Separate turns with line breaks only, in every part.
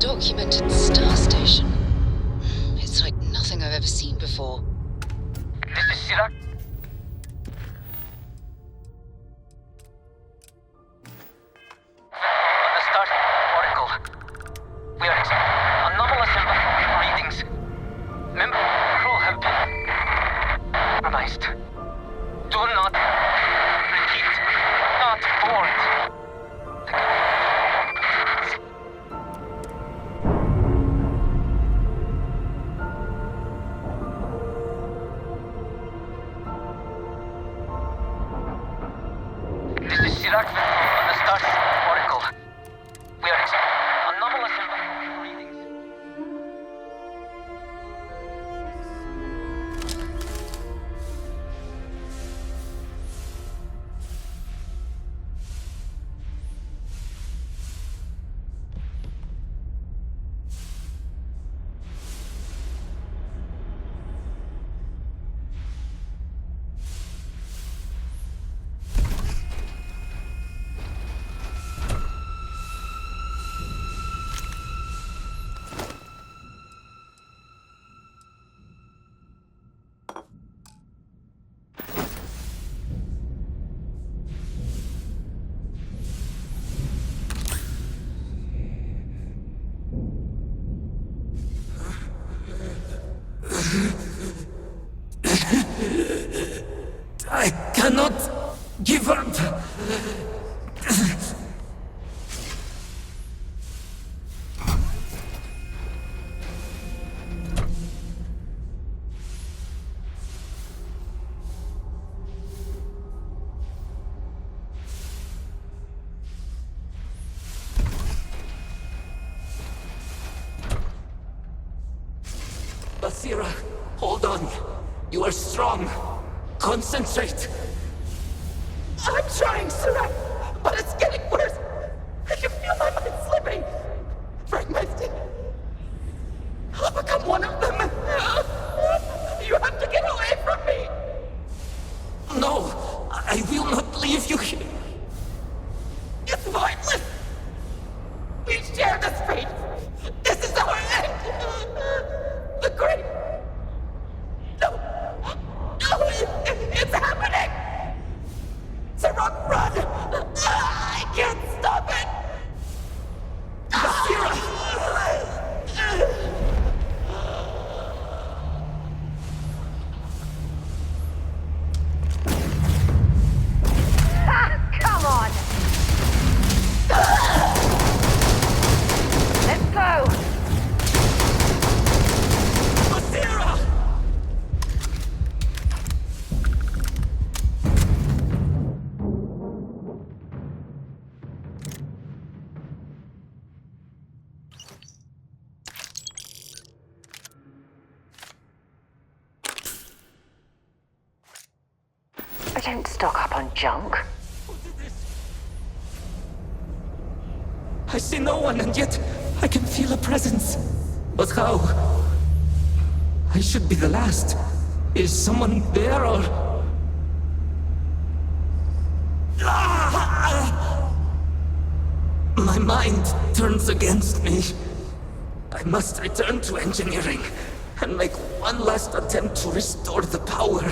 Documented star station. It's like nothing I've ever seen before.
This is Sirac. On the Starfield Oracle. We are anomalous in readings. Member crew have been compromised. Do not repeat. Not board. This is Sirac on the Starfield Oracle. We are anomalous in readings.
I cannot give up. Basira, hold on. You are strong. Concentrate.
I'm trying, Sirac, but it's getting worse. I can feel my mind slipping. Fragmented. I'll become one of them. You have to get away from me.
No, I will not leave you here.
It's pointless. We share this fate. This is our end. The great... No. No, it's happening. Sirac, run. I can't stop it.
Come on! Let's go!
Basira!
I don't stock up on junk.
I see no one, and yet I can feel a presence. But how? I should be the last. Is someone there, or... Ah! My mind turns against me. I must return to engineering and make one last attempt to restore the power.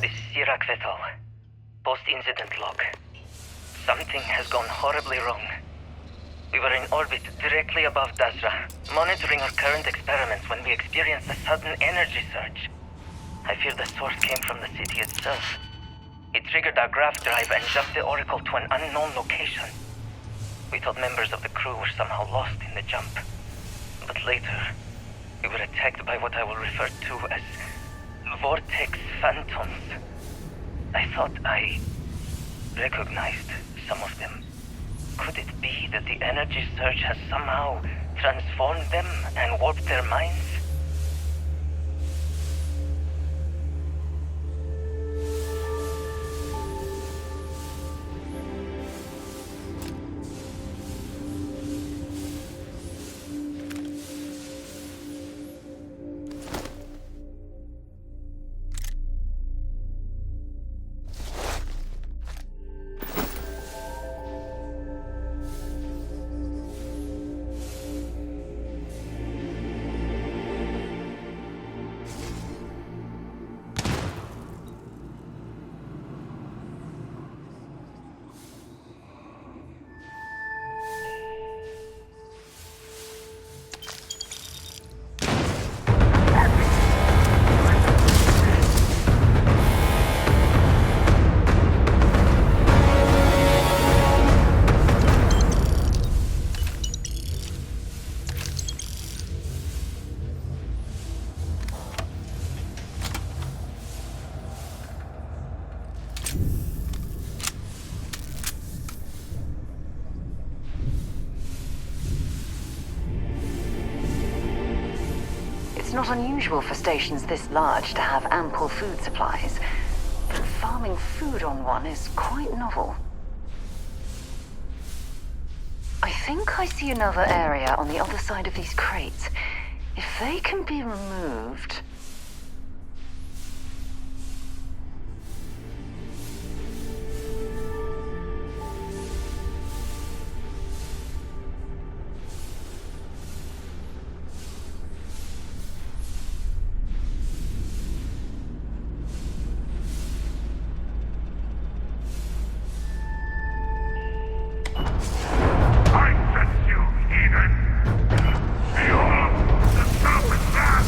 This is Sirach Vetal. Post-incident log. Something has gone horribly wrong. We were in orbit directly above Dasra, monitoring our current experiments when we experienced a sudden energy surge. I fear the source came from the city itself. It triggered our graph drive and jumped the Oracle to an unknown location. We thought members of the crew were somehow lost in the jump. But later, we were attacked by what I will refer to as Vortex Phantoms. I thought I recognized some of them. Could it be that the energy surge has somehow transformed them and warped their minds?
It's not unusual for stations this large to have ample food supplies, but farming food on one is quite novel. I think I see another area on the other side of these crates. If they can be removed...
I sense you, heathen! You're the serpent man!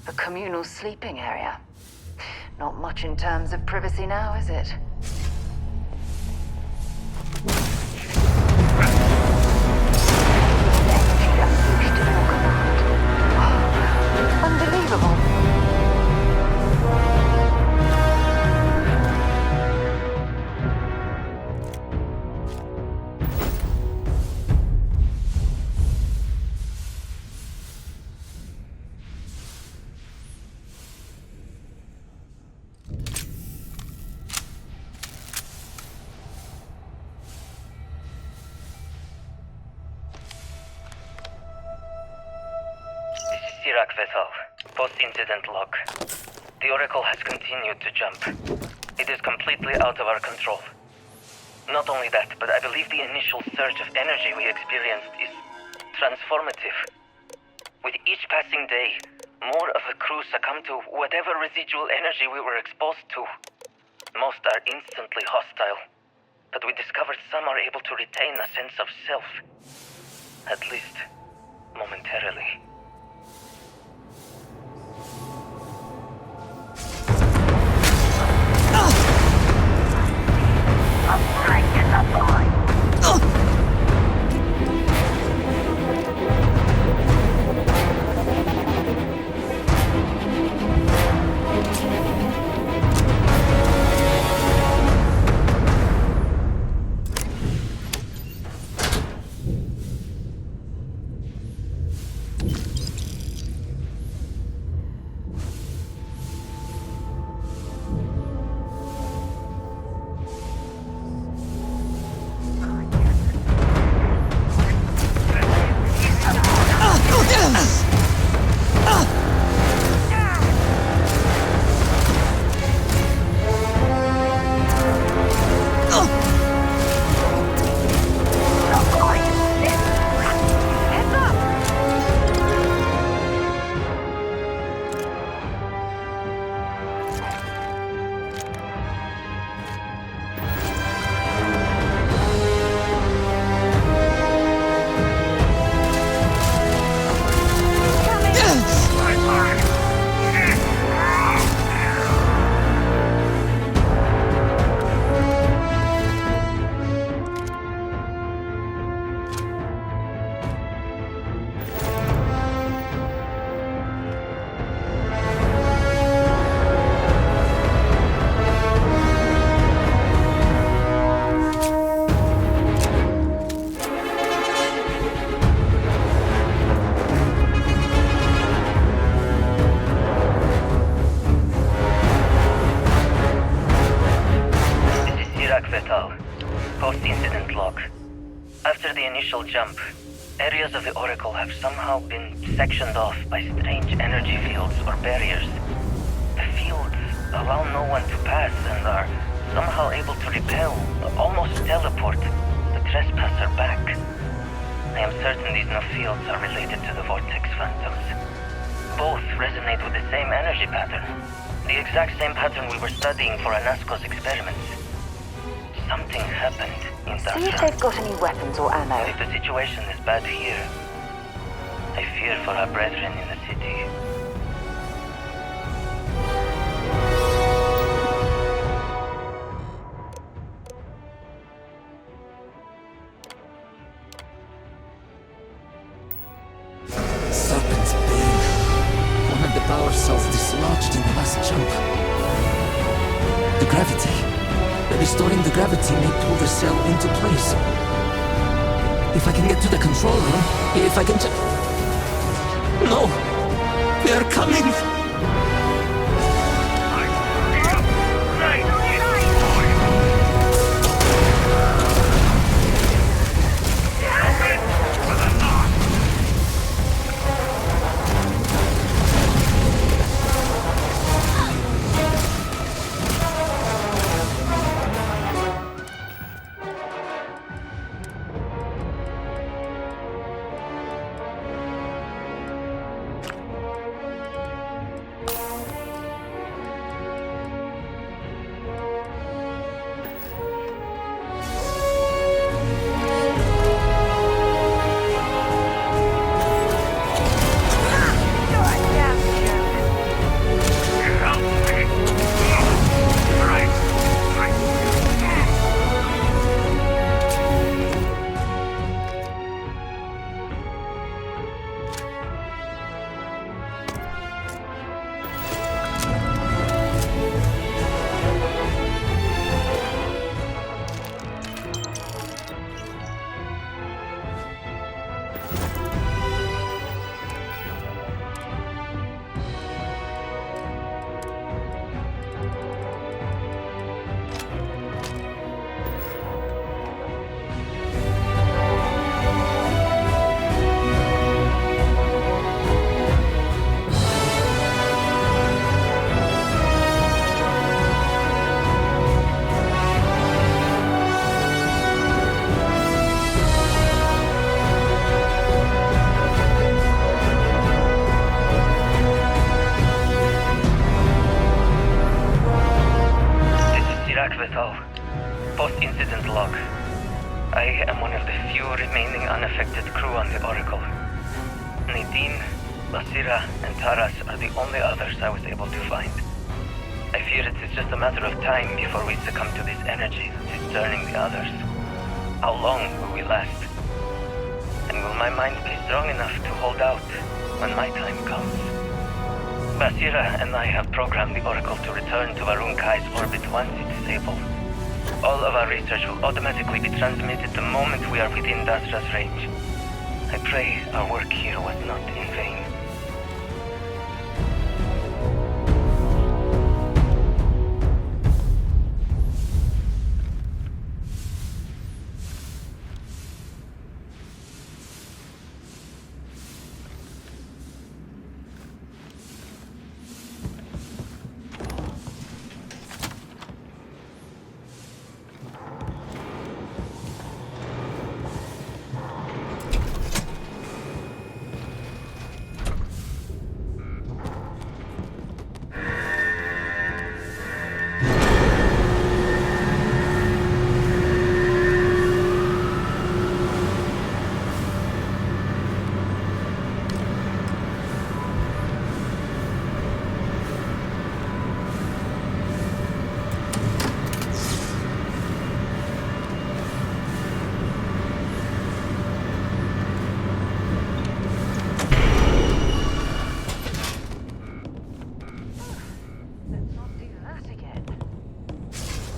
A communal sleeping area. Not much in terms of privacy now, is it? Unleashed at your command. Unbelievable.
Post-incident log. The Oracle has continued to jump. It is completely out of our control. Not only that, but I believe the initial surge of energy we experienced is transformative. With each passing day, more of the crew succumb to whatever residual energy we were exposed to. Most are instantly hostile, but we discovered some are able to retain a sense of self. At least, momentarily. Post-incident log. After the initial jump, areas of the Oracle have somehow been sectioned off by strange energy fields or barriers. The fields allow no one to pass and are somehow able to repel, almost teleport, the trespasser back. I am certain these new fields are related to the Vortex Phantoms. Both resonate with the same energy pattern. The exact same pattern we were studying for Anasco's experiments. Something happened in that.
See if they've got any weapons or ammo.
If the situation is bad here, I fear for our brethren in the city.
Serpent's Bane. One of the power cells dislodged in the last jump. The gravity. Restoring the gravity may pull the cell into place. If I can get to the control room, if I can No! They are coming!
I am one of the few remaining unaffected crew on the Oracle. Nadine, Basira, and Taras are the only others I was able to find. I fear it is just a matter of time before we succumb to this energy that is turning the others. How long will we last? And will my mind be strong enough to hold out when my time comes? Basira and I have programmed the Oracle to return to Varun Kai's orbit once it is able. All of our research will automatically be transmitted the moment we are within Dasra's range. I pray our work here was not in vain.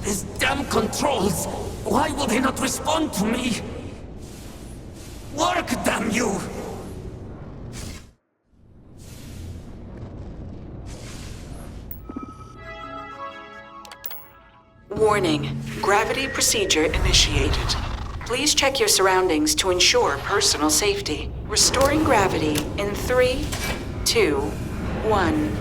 These damn controls! Why will they not respond to me? Work, damn you!
Warning. Gravity procedure initiated. Please check your surroundings to ensure personal safety. Restoring gravity in 3, 2, 1.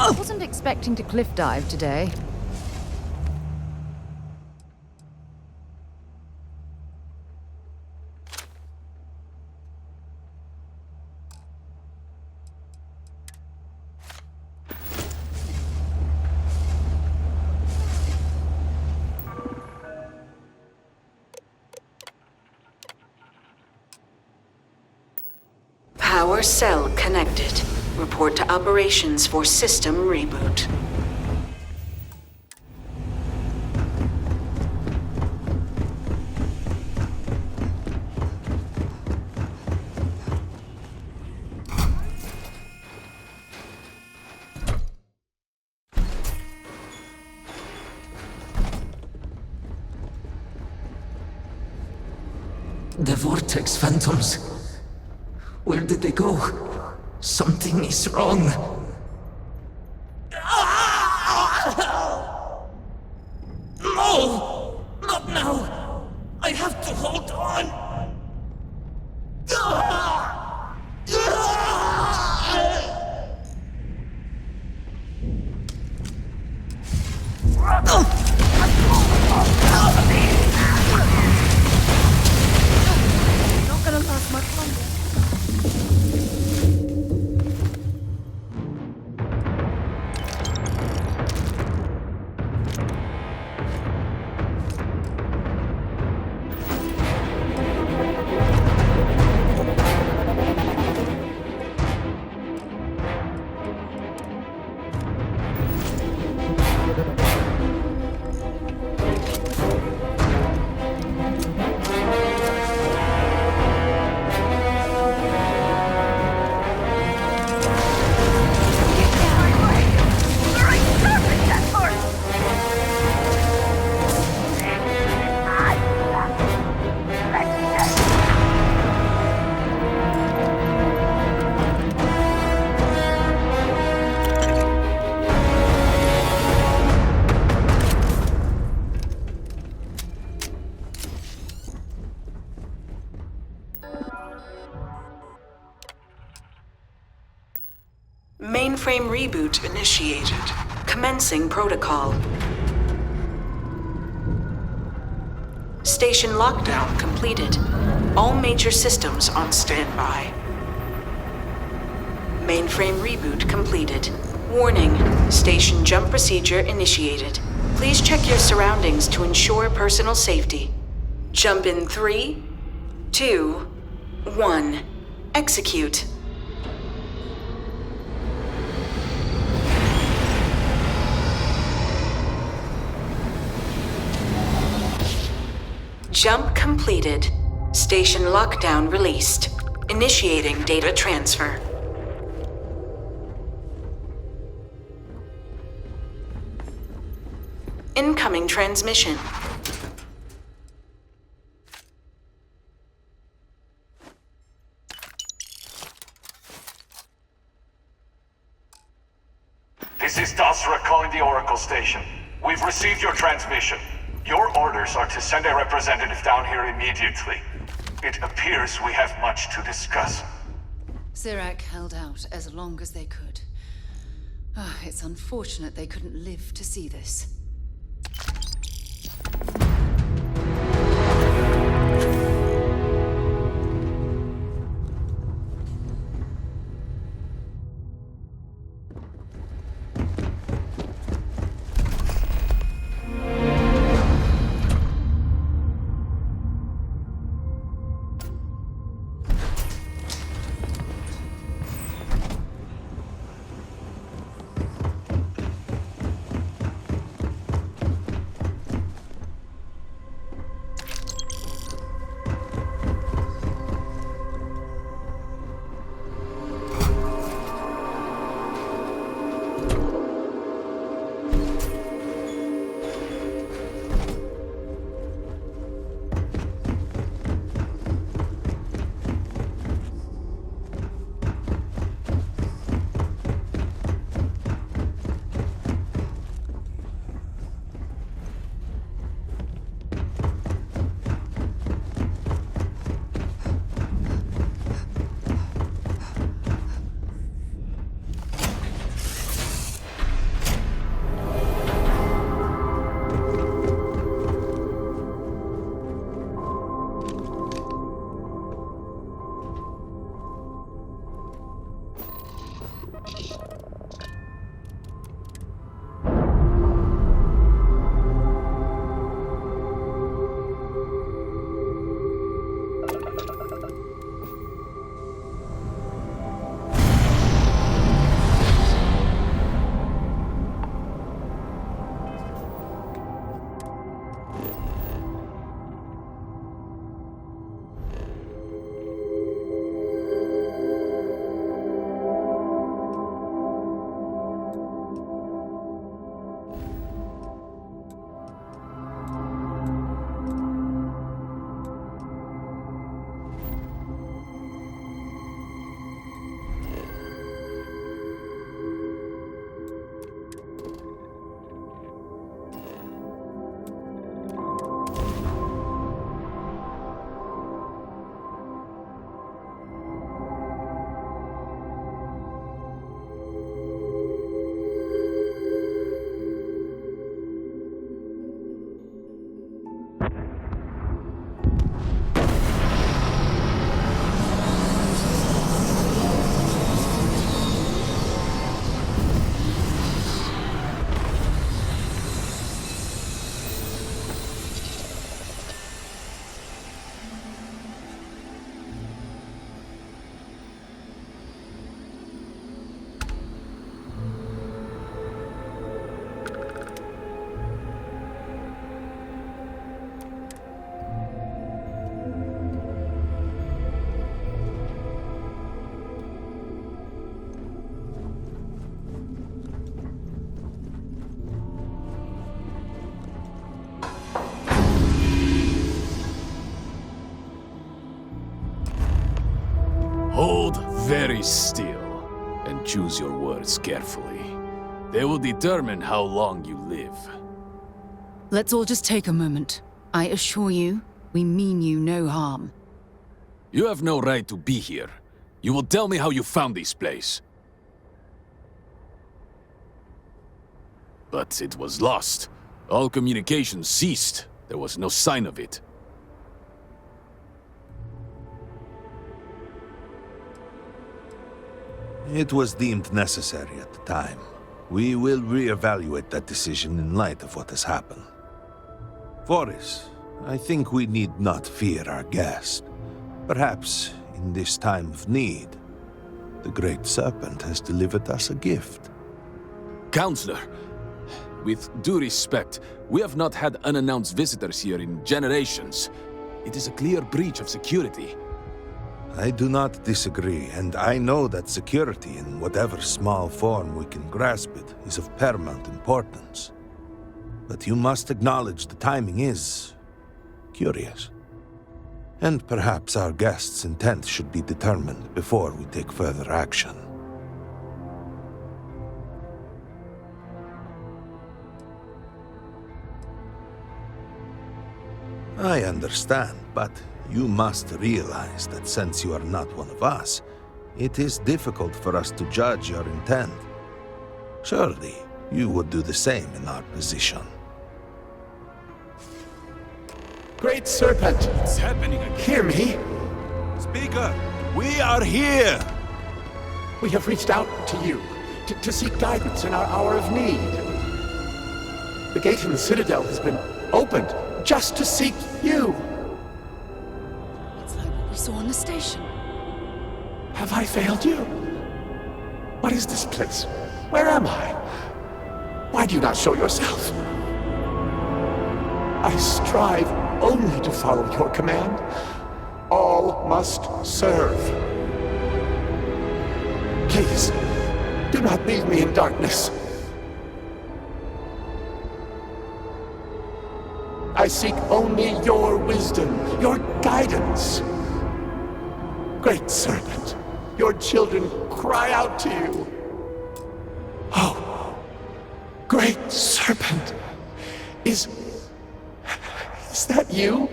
I wasn't expecting to cliff dive today.
Power cell connected. Report to operations for system reboot.
The Vortex Phantoms. Where did they go? Something is wrong. No! Not now! I have to hold on!
Not gonna last much longer.
Mainframe reboot initiated. Commencing protocol. Station lockdown completed. All major systems on standby. Mainframe reboot completed. Warning, station jump procedure initiated. Please check your surroundings to ensure personal safety. Jump in 3, 2, 1. Execute. Jump completed. Station lockdown released. Initiating data transfer. Incoming transmission.
This is Dasra calling the Oracle Station. We've received your transmission. Your orders are to send a representative down here immediately. It appears we have much to discuss.
Sirac held out as long as they could. It's unfortunate they couldn't live to see this.
Hold very still and choose your words carefully. They will determine how long you live.
Let's all just take a moment. I assure you, we mean you no harm.
You have no right to be here. You will tell me how you found this place. But it was lost. All communication ceased. There was no sign of it.
It was deemed necessary at the time. We will reevaluate that decision in light of what has happened. Voris, I think we need not fear our guest. Perhaps, in this time of need, the Great Serpent has delivered us a gift.
Counselor, with due respect, we have not had unannounced visitors here in generations. It is a clear breach of security.
I do not disagree, and I know that security, in whatever small form we can grasp it, is of paramount importance. But you must acknowledge the timing is curious. And perhaps our guest's intent should be determined before we take further action. I understand, but you must realize that since you are not one of us, it is difficult for us to judge your intent. Surely, you would do the same in our position.
Great Serpent!
It's happening again.
Hear me!
Speaker, we are here!
We have reached out to you to seek guidance in our hour of need. The gate in the Citadel has been opened just to seek you.
It's like what we saw on the station.
Have I failed you? What is this place? Where am I? Why do you not show yourself? I strive only to follow your command. All must serve. Please, do not leave me in darkness. I seek only your wisdom, your guidance. Great Serpent, your children cry out to you. Oh, Great Serpent, is that you?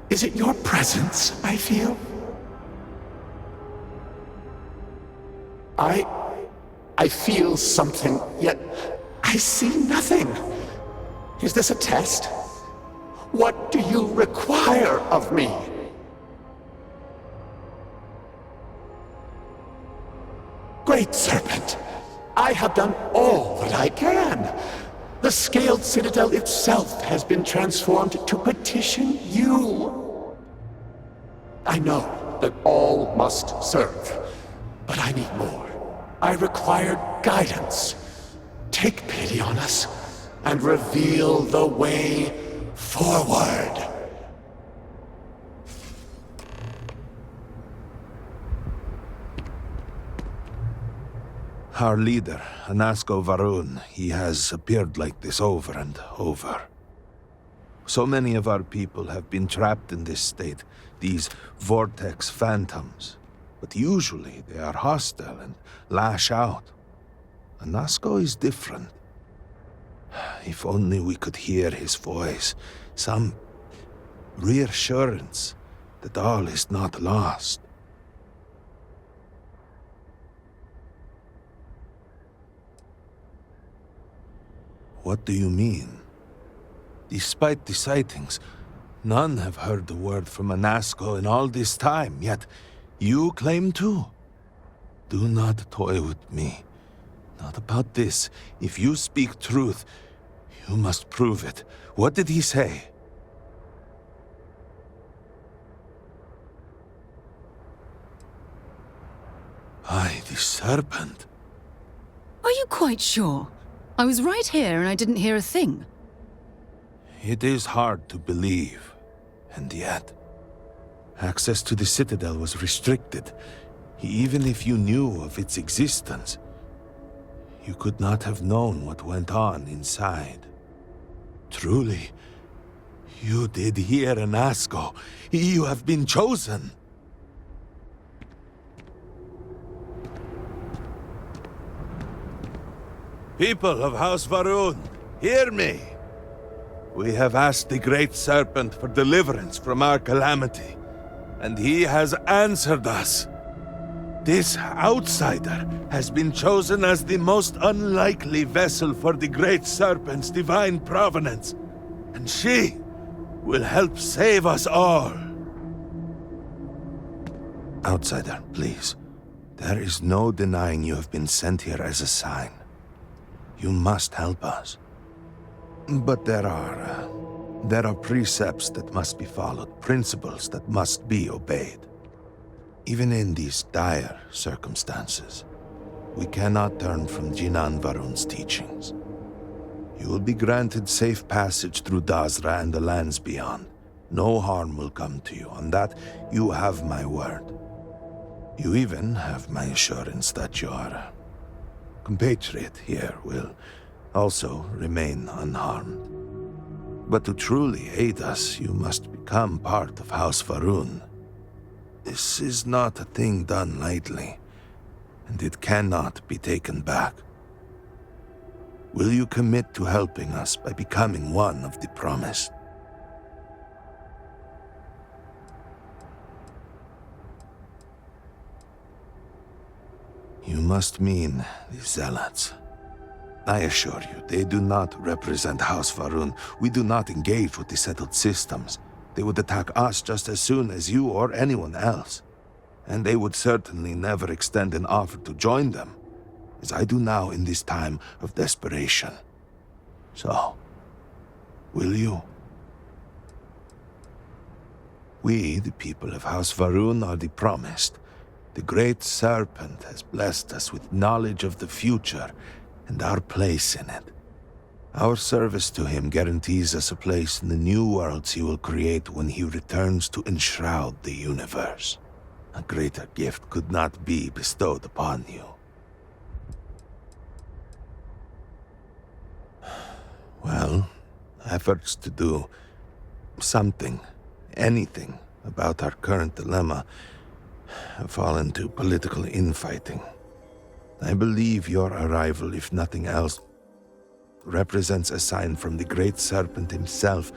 Is it your presence I feel? I feel something, yet I see nothing. Is this a test? What do you require of me? Great Serpent, I have done all that I can. The Scaled Citadel itself has been transformed to petition you. I know that all must serve, but I need more. I require guidance. Take pity on us and reveal the way forward.
Our leader, Anasko Varun, he has appeared like this over and over. So many of our people have been trapped in this state, these vortex phantoms. But usually they are hostile and lash out. Anasko is different. If only we could hear his voice, some reassurance that all is not lost. What do you mean? Despite the sightings, none have heard the word from Anasko in all this time, yet you claim to? Do not toy with me. Not about this. If you speak truth, you must prove it. What did he say? The serpent.
Are you quite sure? I was right here and I didn't hear a thing.
It is hard to believe, and yet, access to the Citadel was restricted. Even if you knew of its existence, you could not have known what went on inside. Truly, you did hear Anasko. You have been chosen. People of House Varun, hear me. We have asked the Great Serpent for deliverance from our calamity, and he has answered us. This outsider has been chosen as the most unlikely vessel for the Great Serpent's divine provenance, and she will help save us all. Outsider, please. There is no denying you have been sent here as a sign. You must help us. But there are precepts that must be followed, principles that must be obeyed. Even in these dire circumstances, we cannot turn from Jinan Varun's teachings. You will be granted safe passage through Dazra and the lands beyond. No harm will come to you. On that, you have my word. You even have my assurance that your compatriot here will also remain unharmed. But to truly aid us, you must become part of House Varun. This is not a thing done lightly, and it cannot be taken back. Will you commit to helping us by becoming one of the promised? You must mean the Zealots. I assure you, they do not represent House Varun. We do not engage with the settled systems. They would attack us just as soon as you or anyone else. And they would certainly never extend an offer to join them, as I do now in this time of desperation. So, will you? We, the people of House Varun, are the promised. The Great Serpent has blessed us with knowledge of the future and our place in it. Our service to him guarantees us a place in the new worlds he will create when he returns to enshroud the universe. A greater gift could not be bestowed upon you. Well, efforts to do something, anything, about our current dilemma have fallen to political infighting. I believe your arrival, if nothing else, represents a sign from the Great Serpent himself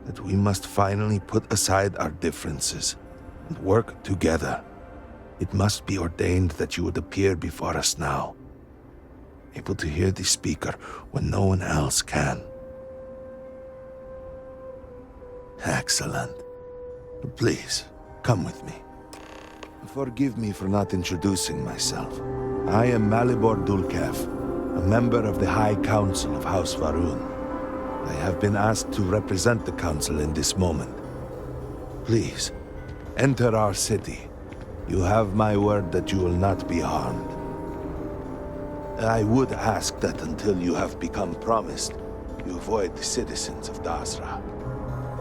that we must finally put aside our differences and work together. It must be ordained that you would appear before us now, able to hear the speaker when no one else can. Excellent. Please, come with me. Forgive me for not introducing myself. I am Malibor Dulkev, a member of the High Council of House Varun. I have been asked to represent the Council in this moment. Please, enter our city. You have my word that you will not be harmed. I would ask that until you have become promised, you avoid the citizens of Dazra.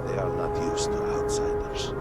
They are not used to outsiders.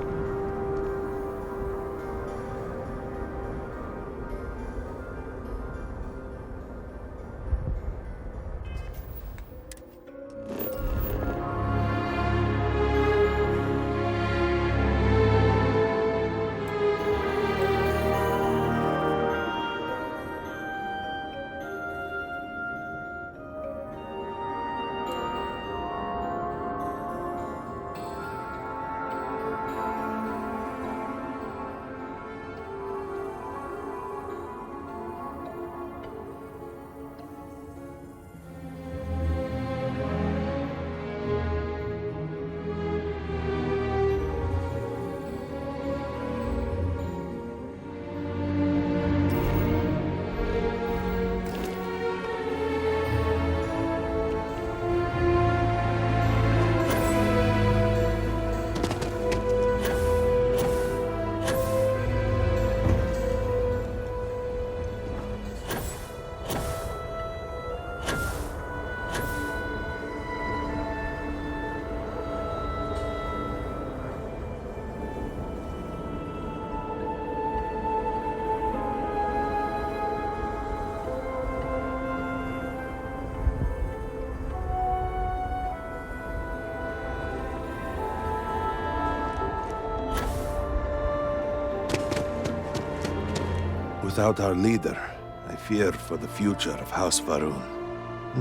Without our leader, I fear for the future of House Varun.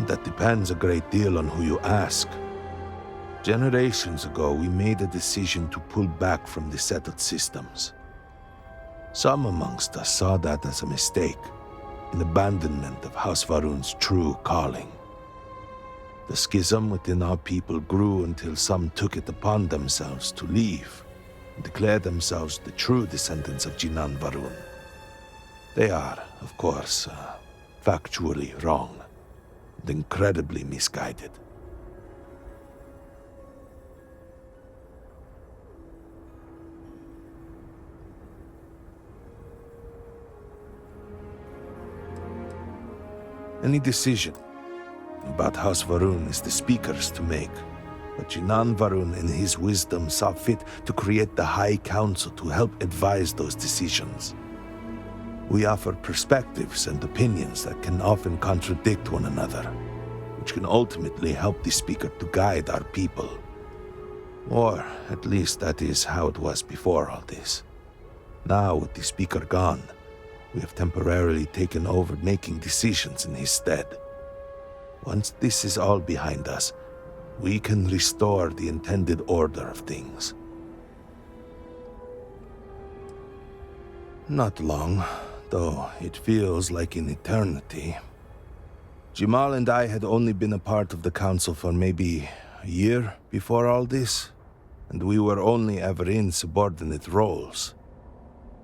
That depends a great deal on who you ask. Generations ago, we made a decision to pull back from the settled systems. Some amongst us saw that as a mistake, an abandonment of House Varun's true calling. The schism within our people grew until some took it upon themselves to leave and declare themselves the true descendants of Jinan Varun. They are, of course, factually wrong and incredibly misguided. Any decision about House Varun is the Speaker's to make. But Jinan Varun, in his wisdom, saw fit to create the High Council to help advise those decisions. We offer perspectives and opinions that can often contradict one another, which can ultimately help the Speaker to guide our people. Or, at least that is how it was before all this. Now, with the Speaker gone, we have temporarily taken over making decisions in his stead. Once this is all behind us, we can restore the intended order of things. Not long, though it feels like an eternity. Jamal and I had only been a part of the council for maybe a year before all this, and we were only ever in subordinate roles.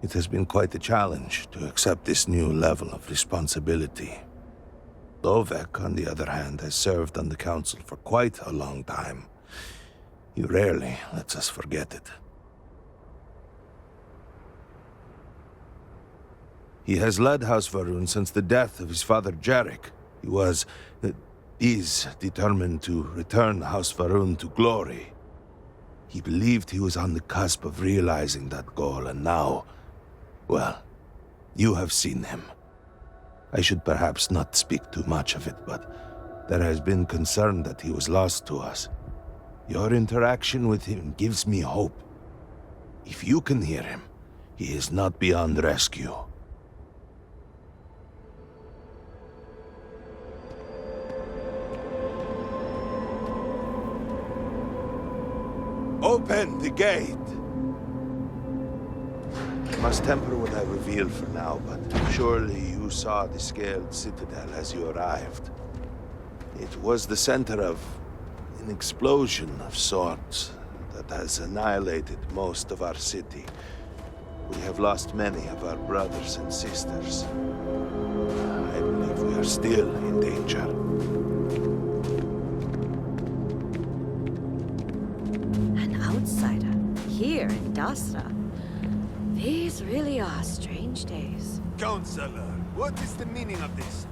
It has been quite a challenge to accept this new level of responsibility. Dovek, on the other hand, has served on the council for quite a long time. He rarely lets us forget it. He has led House Varun since the death of his father Jarek. He is determined to return House Varun to glory. He believed he was on the cusp of realizing that goal, and now, well, you have seen him. I should perhaps not speak too much of it, but there has been concern that he was lost to us. Your interaction with him gives me hope. If you can hear him, he is not beyond rescue. Open the gate! I must temper what I reveal for now, but surely you saw the scaled citadel as you arrived. It was the center of an explosion of sorts that has annihilated most of our city. We have lost many of our brothers and sisters. I believe we are still in danger.
An outsider here in Dasra. These really are strange days.
Counselor, what is the meaning of this?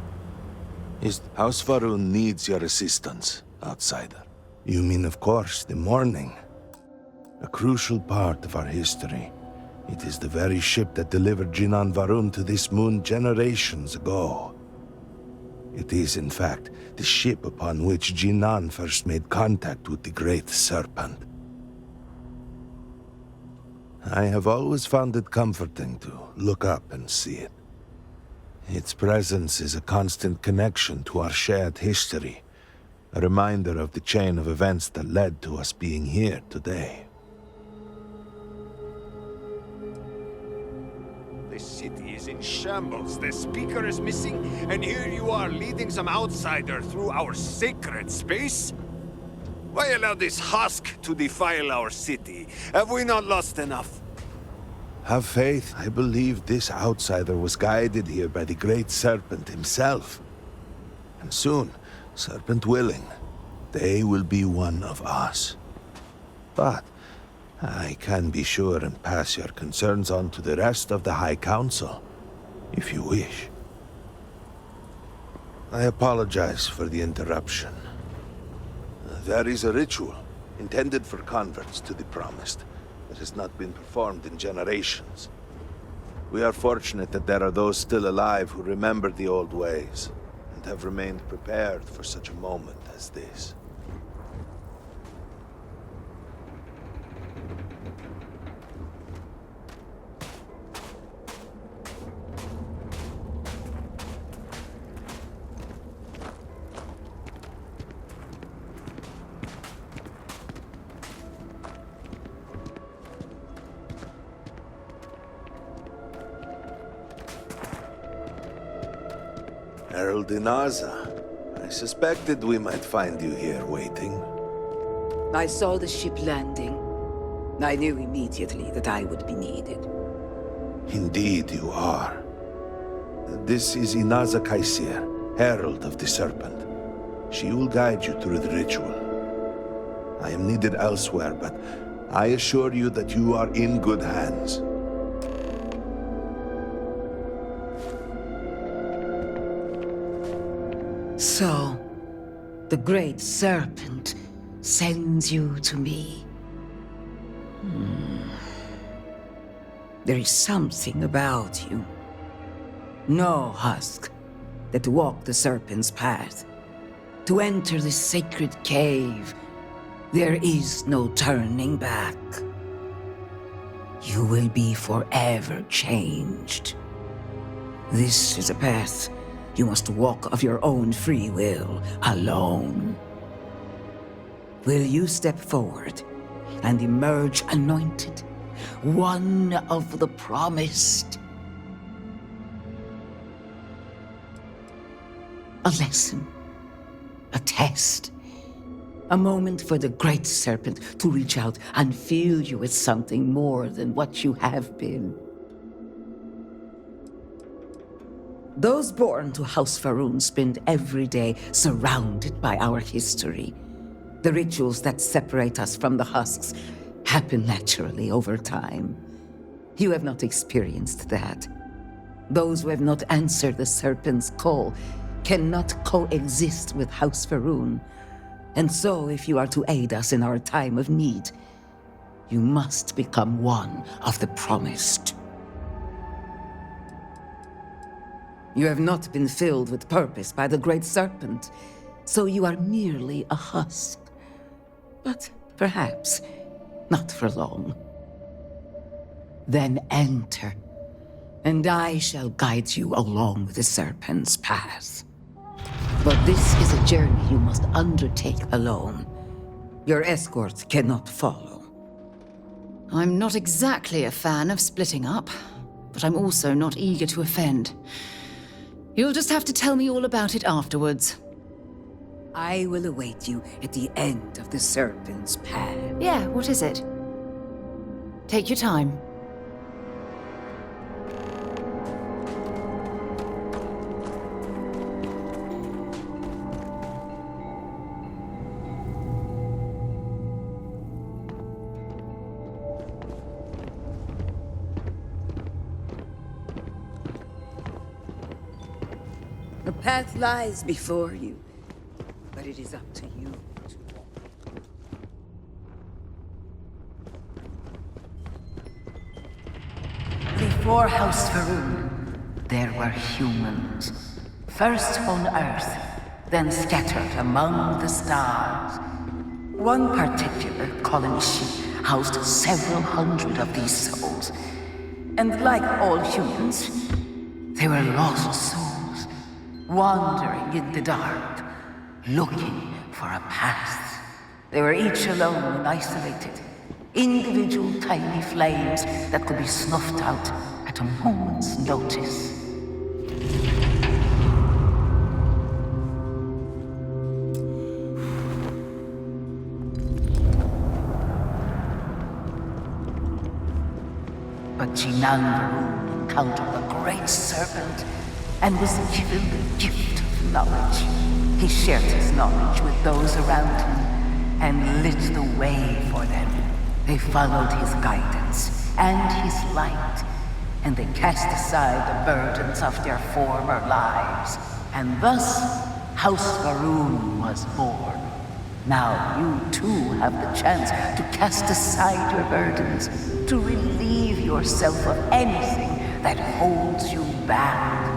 House Varun needs your assistance, outsider. You mean, of course, the mourning. A crucial part of our history. It is the very ship that delivered Jinan Varun to this moon generations ago. It is, in fact, the ship upon which Jinan first made contact with the Great Serpent. I have always found it comforting to look up and see it. Its presence is a constant connection to our shared history, a reminder of the chain of events that led to us being here today.
The city is in shambles, the speaker is missing, and here you are leading some outsider through our sacred space? Why allow this husk to defile our city? Have we not lost enough?
Have faith. I believe this outsider was guided here by the Great Serpent himself. And soon, Serpent willing, they will be one of us. But I can be sure and pass your concerns on to the rest of the High Council, if you wish. I apologize for the interruption. There is a ritual intended for converts to the Promised that has not been performed in generations. We are fortunate that there are those still alive who remember the old ways and have remained prepared for such a moment as this. Herald Inaza, I suspected we might find you here waiting.
I saw the ship landing. I knew immediately that I would be needed.
Indeed you are. This is Inaza Kaisir, Herald of the Serpent. She will guide you through the ritual. I am needed elsewhere, but I assure you that you are in good hands.
So, the Great Serpent sends you to me. There is something about you. No husk that to walk the Serpent's path, to enter the sacred cave, there is no turning back. You will be forever changed. This is a path you must walk of your own free will, alone. Will you step forward and emerge anointed, one of the promised? A lesson, a test, a moment for the Great Serpent to reach out and fill you with something more than what you have been. Those born to House Faroon spend every day surrounded by our history. The rituals that separate us from the husks happen naturally over time. You have not experienced that. Those who have not answered the Serpent's call cannot coexist with House Faroon. And so, if you are to aid us in our time of need, you must become one of the promised. You have not been filled with purpose by the Great Serpent, so you are merely a husk. But perhaps not for long. Then enter, and I shall guide you along the Serpent's path. But this is a journey you must undertake alone. Your escort cannot follow.
I'm not exactly a fan of splitting up, but I'm also not eager to offend. You'll just have to tell me all about it afterwards.
I will await you at the end of the Serpent's path.
Yeah, what is it? Take your time.
The path lies before you, but it is up to you to walk. Before House Faroon, there were humans. First on Earth, then scattered among the stars. One particular colony ship housed several hundred of these souls. And like all humans, they were lost souls, wandering in the dark, looking for a path. They were each alone and isolated, individual tiny flames that could be snuffed out at a moment's notice. But Jinang encountered the Great Serpent and was given the gift of knowledge. He shared his knowledge with those around him and lit the way for them. They followed his guidance and his light, and they cast aside the burdens of their former lives. And thus, House Faroon was born. Now you too have the chance to cast aside your burdens, to relieve yourself of anything that holds you back.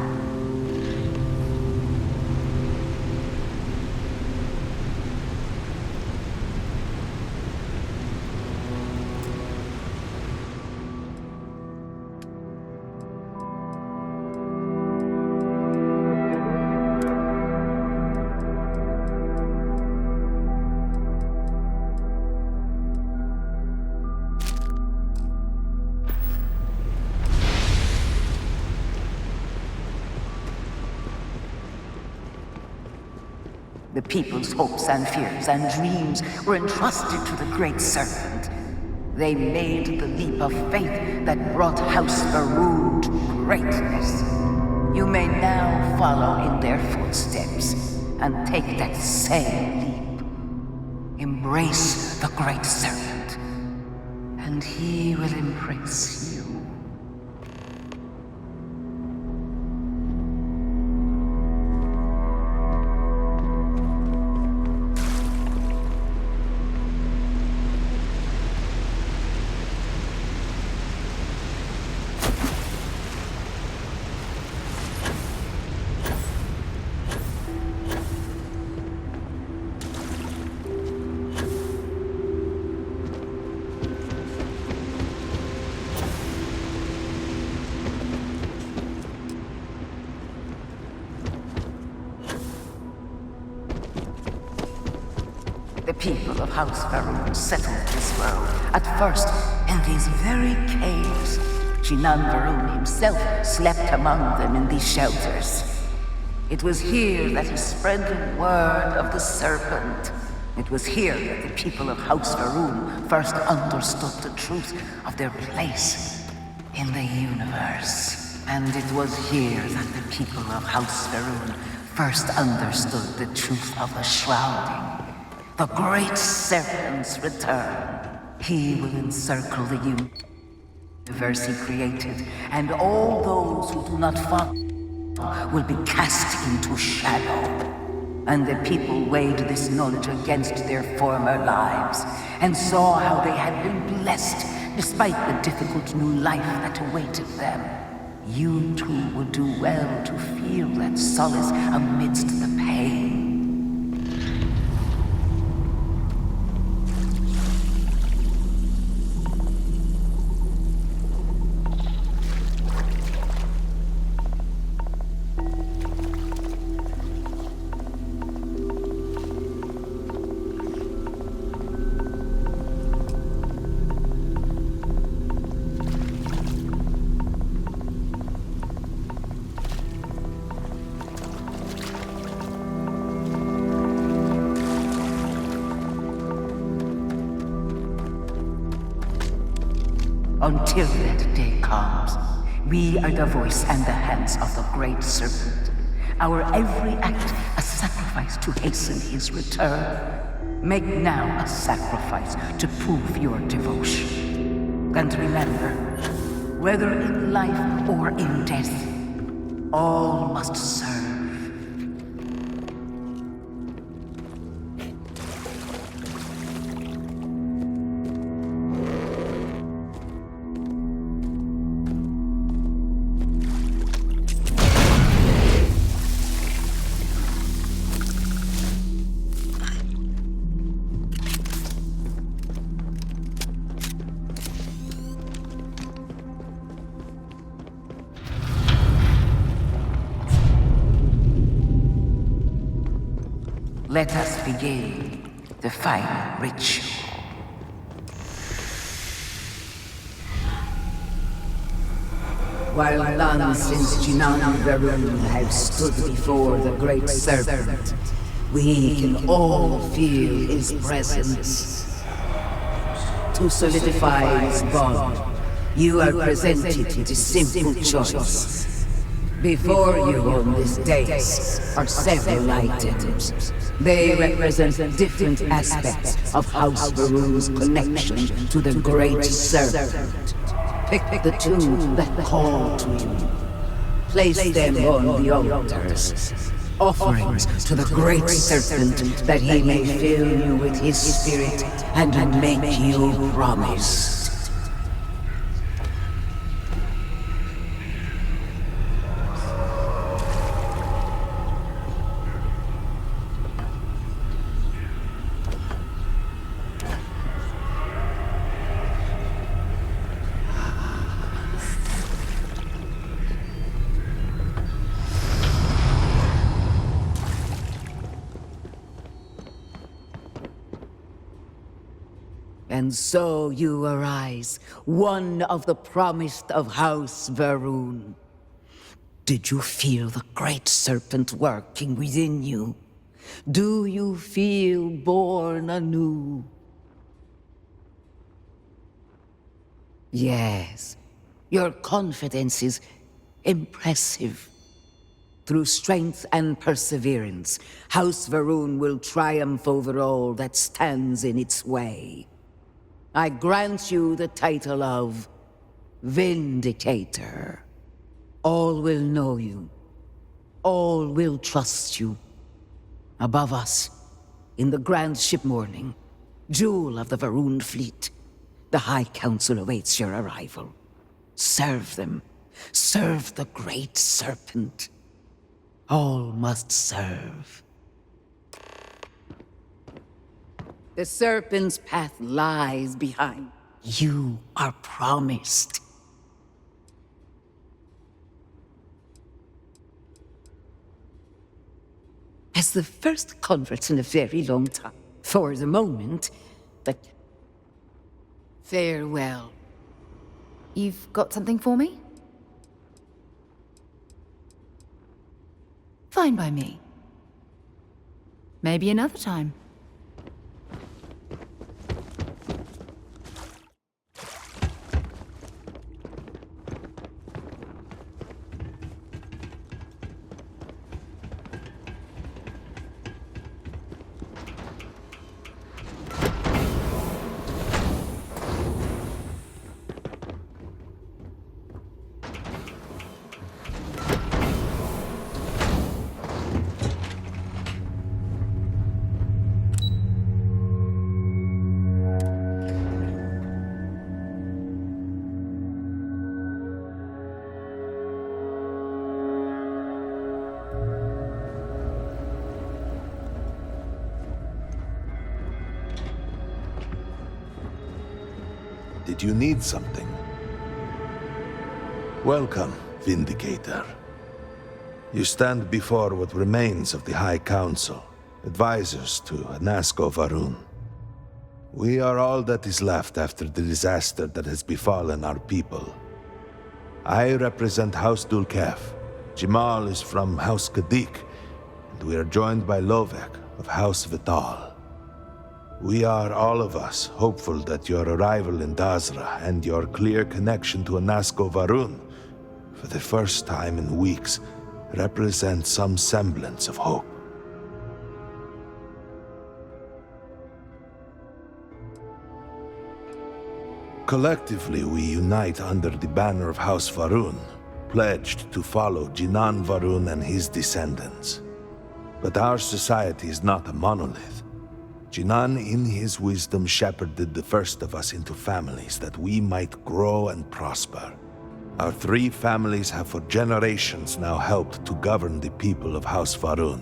The people's hopes and fears and dreams were entrusted to the Great Serpent. They made the leap of faith that brought House Faroon to greatness. You may now follow in their footsteps and take that same leap. Embrace the Great Serpent, and he will embrace you. The people of House Varun settled this world, at first in these very caves. Jinan Varun himself slept among them in these shelters. It was here that he spread the word of the serpent. It was here that the people of House Varun first understood the truth of their place in the universe. And it was here that the people of House Varun first understood the truth of the shrouding. The Great Serpent's return. He will encircle the universe he created, and all those who do not follow will be cast into shadow. And the people weighed this knowledge against their former lives, and saw how they had been blessed despite the difficult new life that awaited them. You too would do well to feel that solace amidst the pain. Until that day comes, we are the voice and the hands of the Great Serpent. Our every act a sacrifice to hasten his return. Make now a sacrifice to prove your devotion. And remember, whether in life or in death, all must serve. Let us begin the final ritual. While none since Jinan Varun have stood before the Great Serpent, we can all feel his presence. To solidify his bond, you are presented with a simple choice. Before you on this dais are several items. They represent different aspects of House Varun's connection to the Great Serpent. Pick the two that call to you. Place them on the altars. Offerings to the Great Serpent that he may fill you with his spirit and make you promise. And so you arise, one of the promised of House Varun. Did you feel the Great Serpent working within you? Do you feel born anew? Yes, your confidence is impressive. Through strength and perseverance, House Va'ruun will triumph over all that stands in its way. I grant you the title of Vindicator. All will know you. All will trust you. Above us, in the grand ship morning, jewel of the Va'ruun fleet, the High Council awaits your arrival. Serve them. Serve the Great Serpent. All must serve. The Serpent's path lies behind. You are promised. As the first converts in a very long time, for the moment, but farewell.
You've got something for me? Fine by me. Maybe another time.
Did you need something? Welcome, Vindicator. You stand before what remains of the High Council, advisors to Anasco Va'ruun. We are all that is left after the disaster that has befallen our people. I represent House Dulkef. Jamal is from House Kadik, and we are joined by Lovek of House Vital. We are, all of us, hopeful that your arrival in Dazra and your clear connection to Anasco Va'ruun, for the first time in weeks, represent some semblance of hope. Collectively, we unite under the banner of House Va'ruun, pledged to follow Jinan Va'ruun and his descendants. But our society is not a monolith. Jinan, in his wisdom, shepherded the first of us into families that we might grow and prosper. Our 3 families have for generations now helped to govern the people of House Va'ruun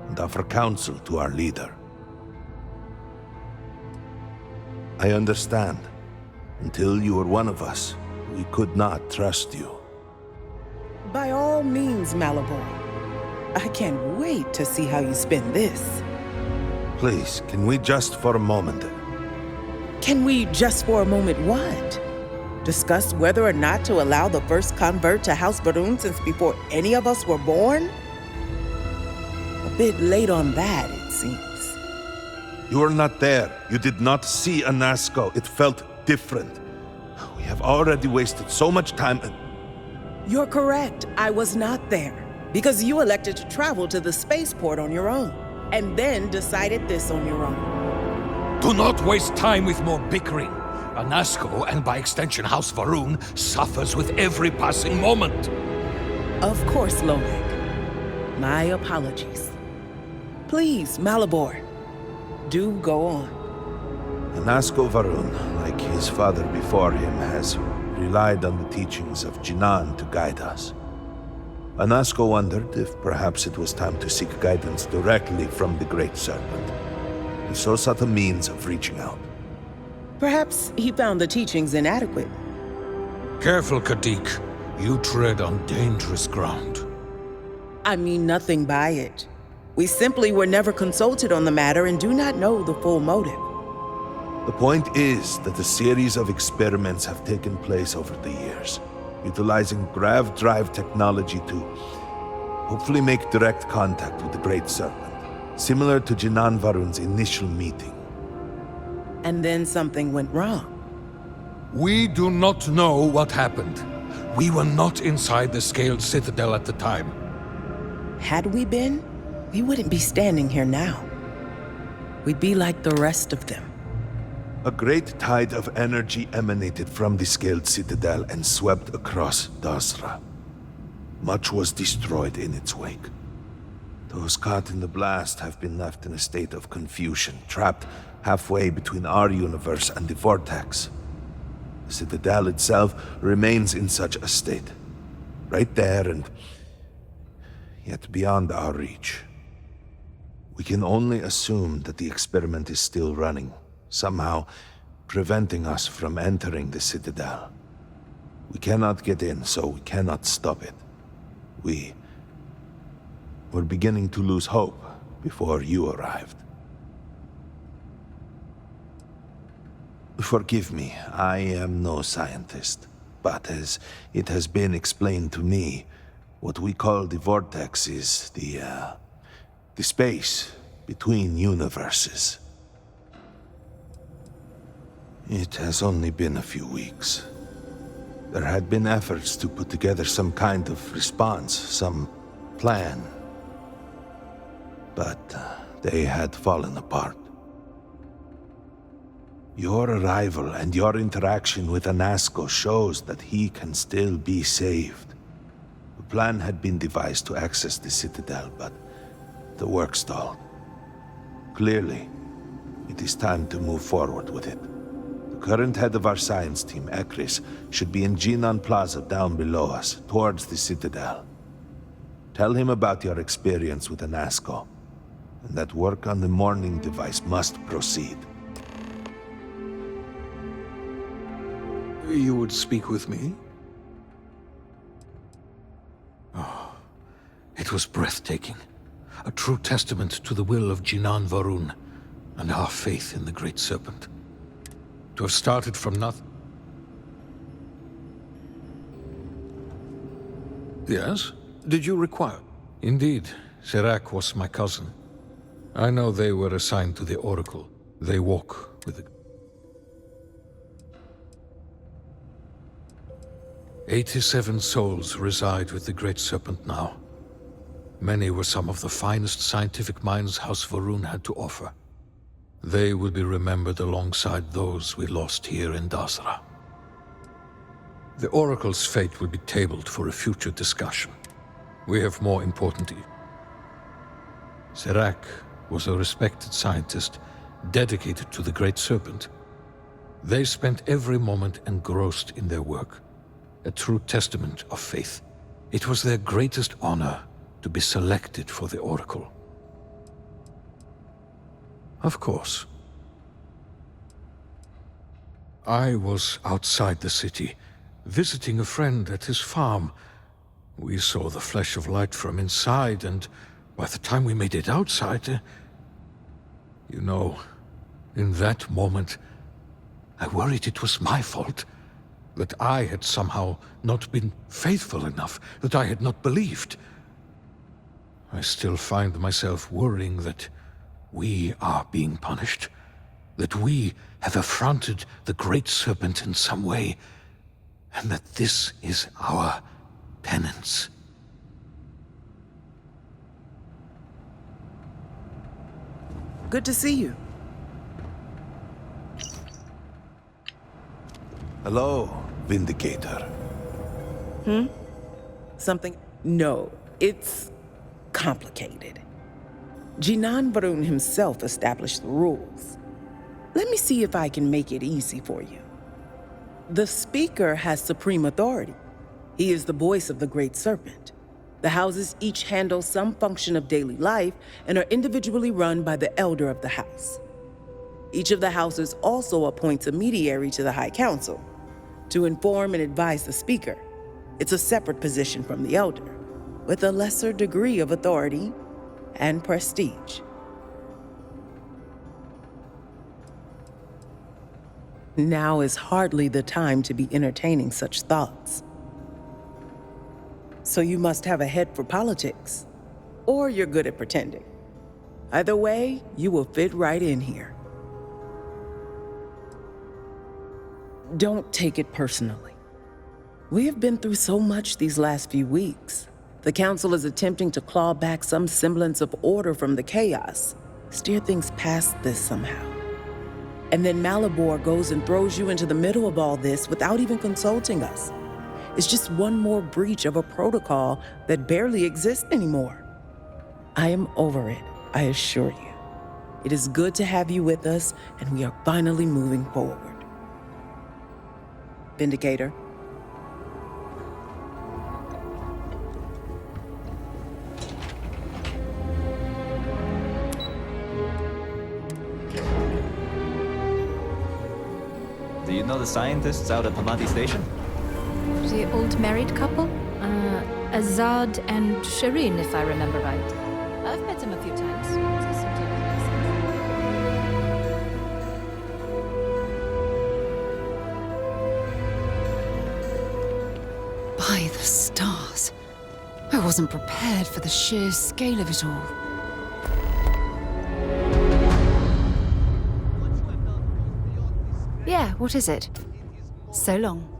and offer counsel to our leader. I understand. Until you were one of us, we could not trust you.
By all means, Malabor. I can't wait to see how you spin this.
Please, can we just for a moment?
Can we just for a moment what? Discuss whether or not to allow the first convert to House Va'ruun since before any of us were born? A bit late on that, it seems.
You were not there. You did not see Anasco. It felt different. We have already wasted so much time and...
You're correct. I was not there. Because you elected to travel to the spaceport on your own. And then decided this on your own.
Do not waste time with more bickering. Anasco, and by extension House Va'ruun, suffers with every passing moment.
Of course, Lomek. My apologies. Please, Malabor, do go on.
Anasco Va'ruun, like his father before him, has relied on the teachings of Jinan to guide us. Anasco wondered if perhaps it was time to seek guidance directly from the Great Serpent. He so sought a means of reaching out.
Perhaps he found the teachings inadequate.
Careful, Kadik. You tread on dangerous ground.
I mean nothing by it. We simply were never consulted on the matter and do not know the full motive.
The point is that a series of experiments have taken place over the years, utilizing grav drive technology to hopefully make direct contact with the Great Serpent, similar to Jinan Va'ruun's initial meeting.
And then something went wrong.
We do not know what happened. We were not inside the Scaled Citadel at the time.
Had we been, we wouldn't be standing here now. We'd be like the rest of them.
A great tide of energy emanated from the Scaled Citadel and swept across Dasra. Much was destroyed in its wake. Those caught in the blast have been left in a state of confusion, trapped halfway between our universe and the Vortex. The Citadel itself remains in such a state. Right there and yet beyond our reach. We can only assume that the experiment is still running, somehow preventing us from entering the Citadel. We cannot get in, so we cannot stop it. We're beginning to lose hope before you arrived. Forgive me, I am no scientist, but as it has been explained to me, what we call the Vortex is the space between universes. It has only been a few weeks. There had been efforts to put together some kind of response, some plan. But they had fallen apart. Your arrival and your interaction with Anasco shows that he can still be saved. A plan had been devised to access the Citadel, but the work stalled. Clearly, it is time to move forward with it. The current head of our science team, Ekris, should be in Jinan Plaza down below us, towards the Citadel. Tell him about your experience with Anasco, and that work on the morning device must proceed.
You would speak with me? Oh, it was breathtaking. A true testament to the will of Jinan Varun and our faith in the Great Serpent. To have started from nothing. Yes? Did you require? Indeed. Serac was my cousin. I know they were assigned to the Oracle. They walk with the... 87 souls reside with the Great Serpent now. Many were some of the finest scientific minds House Varun had to offer. They will be remembered alongside those we lost here in Dasra. The Oracle's fate will be tabled for a future discussion. We have more important... Serac was a respected scientist, dedicated to the Great Serpent. They spent every moment engrossed in their work, a true testament of faith. It was their greatest honor to be selected for the Oracle. Of course. I was outside the city, visiting a friend at his farm. We saw the flash of light from inside, and by the time we made it outside... You know, in that moment, I worried it was my fault. That I had somehow not been faithful enough, that I had not believed. I still find myself worrying that we are being punished, that we have affronted the Great Serpent in some way, and that this is our penance.
Good to see you.
Hello, Vindicator.
Something? No, it's complicated. Jinan Varun himself established the rules. Let me see if I can make it easy for you. The Speaker has supreme authority. He is the voice of the Great Serpent. The houses each handle some function of daily life and are individually run by the Elder of the House. Each of the houses also appoints a mediary to the High Council to inform and advise the Speaker. It's a separate position from the Elder, with a lesser degree of authority and prestige. Now is hardly the time to be entertaining such thoughts. So you must have a head for politics, or you're good at pretending. Either way, you will fit right in here. Don't take it personally. We have been through so much these last few weeks. The Council is attempting to claw back some semblance of order from the chaos, steer things past this somehow. And then Malibor goes and throws you into the middle of all this without even consulting us. It's just one more breach of a protocol that barely exists anymore. I am over it, I assure you. It is good to have you with us, and we are finally moving forward. Vindicator.
Do you know the scientists out at Hamadi Station?
The old married couple? Azad and Shireen, if I remember right. I've met them a few times. They seem to be
nice. By the stars. I wasn't prepared for the sheer scale of it all. Yeah, what is it? So long.